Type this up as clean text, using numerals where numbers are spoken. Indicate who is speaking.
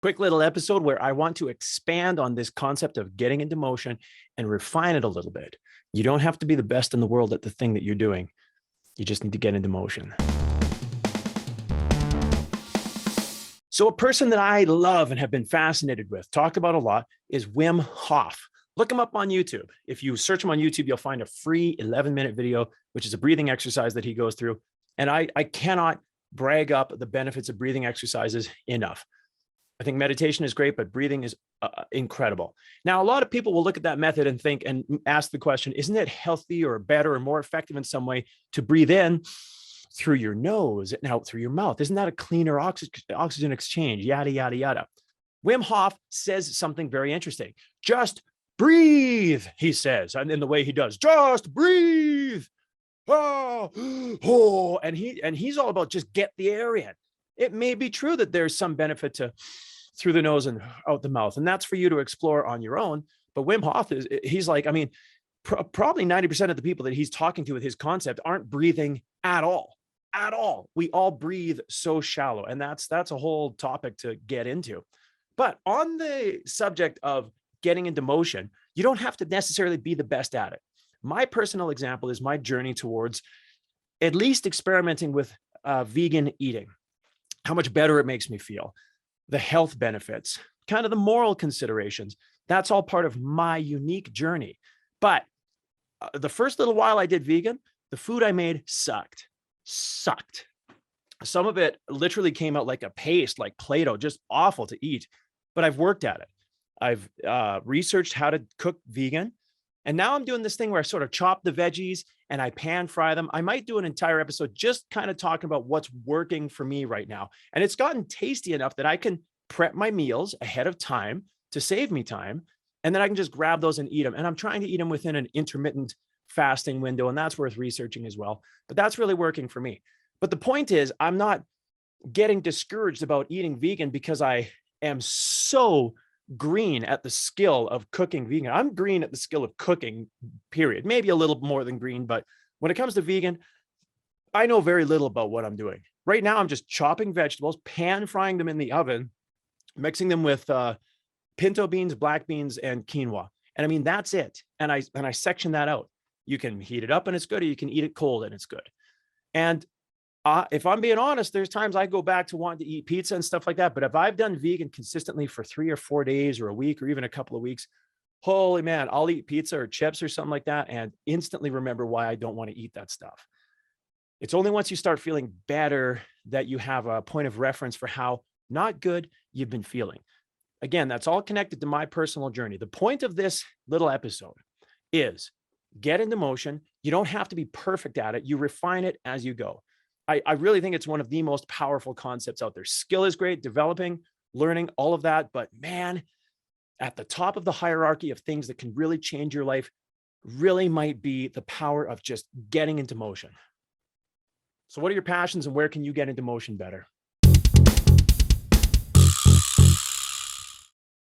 Speaker 1: Quick little episode where I want to expand on this concept of getting into motion and refine it a little bit. You don't have to be the best in the world at the thing that you're doing. You just need to get into motion. So a person that I love and have been fascinated with, talked about a lot, is Wim Hof. Look him up on YouTube. If you search him on YouTube, you'll find a free 11-minute video, which is a breathing exercise that he goes through. And I cannot brag up the benefits of breathing exercises enough. I think meditation is great, but breathing is incredible. Now, a lot of people will look at that method and think and ask the question, isn't it healthy or better or more effective in some way to breathe in through your nose and out through your mouth? Isn't that a cleaner oxygen exchange? Yada, yada, yada. Wim Hof says something very interesting. Just breathe, he says, and in the way he does, just breathe. Oh, oh. And he's all about just get the air in. It may be true that there's some benefit to through the nose and out the mouth, and that's for you to explore on your own. But Wim Hof he's like, I mean, probably 90% of the people that he's talking to with his concept aren't breathing at all. At all. We all breathe so shallow, and that's a whole topic to get into. But on the subject of getting into motion, you don't have to necessarily be the best at it. My personal example is my journey towards at least experimenting with vegan eating, how much better it makes me feel, the health benefits, kind of the moral considerations. That's all part of my unique journey. But the first little while I did vegan, the food I made sucked. Some of it literally came out like a paste, like Play-Doh, just awful to eat. But I've worked at it. I've researched how to cook vegan. And now I'm doing this thing where I sort of chop the veggies and I pan fry them. I might do an entire episode just kind of talking about what's working for me right now. And it's gotten tasty enough that I can prep my meals ahead of time to save me time. And then I can just grab those and eat them. And I'm trying to eat them within an intermittent fasting window. And that's worth researching as well. But that's really working for me. But the point is, I'm not getting discouraged about eating vegan because I am so green at the skill of cooking vegan. I'm green at the skill of cooking, period. Maybe a little more than green, but when it comes to vegan, I know very little about what I'm doing. Right now, I'm just chopping vegetables, pan frying them in the oven, mixing them with pinto beans, black beans, and quinoa. And I mean, that's it. And I section that out. You can heat it up and it's good, or you can eat it cold and it's good. And if I'm being honest, there's times I go back to wanting to eat pizza and stuff like that. But if I've done vegan consistently for 3 or 4 days or a week or even a couple of weeks, holy man, I'll eat pizza or chips or something like that and instantly remember why I don't want to eat that stuff. It's only once you start feeling better that you have a point of reference for how not good you've been feeling. Again, that's all connected to my personal journey. The point of this little episode is get into motion. You don't have to be perfect at it. You refine it as you go. I really think it's one of the most powerful concepts out there. Skill is great, developing, learning, all of that. But man, at the top of the hierarchy of things that can really change your life really might be the power of just getting into motion. So what are your passions and where can you get into motion better?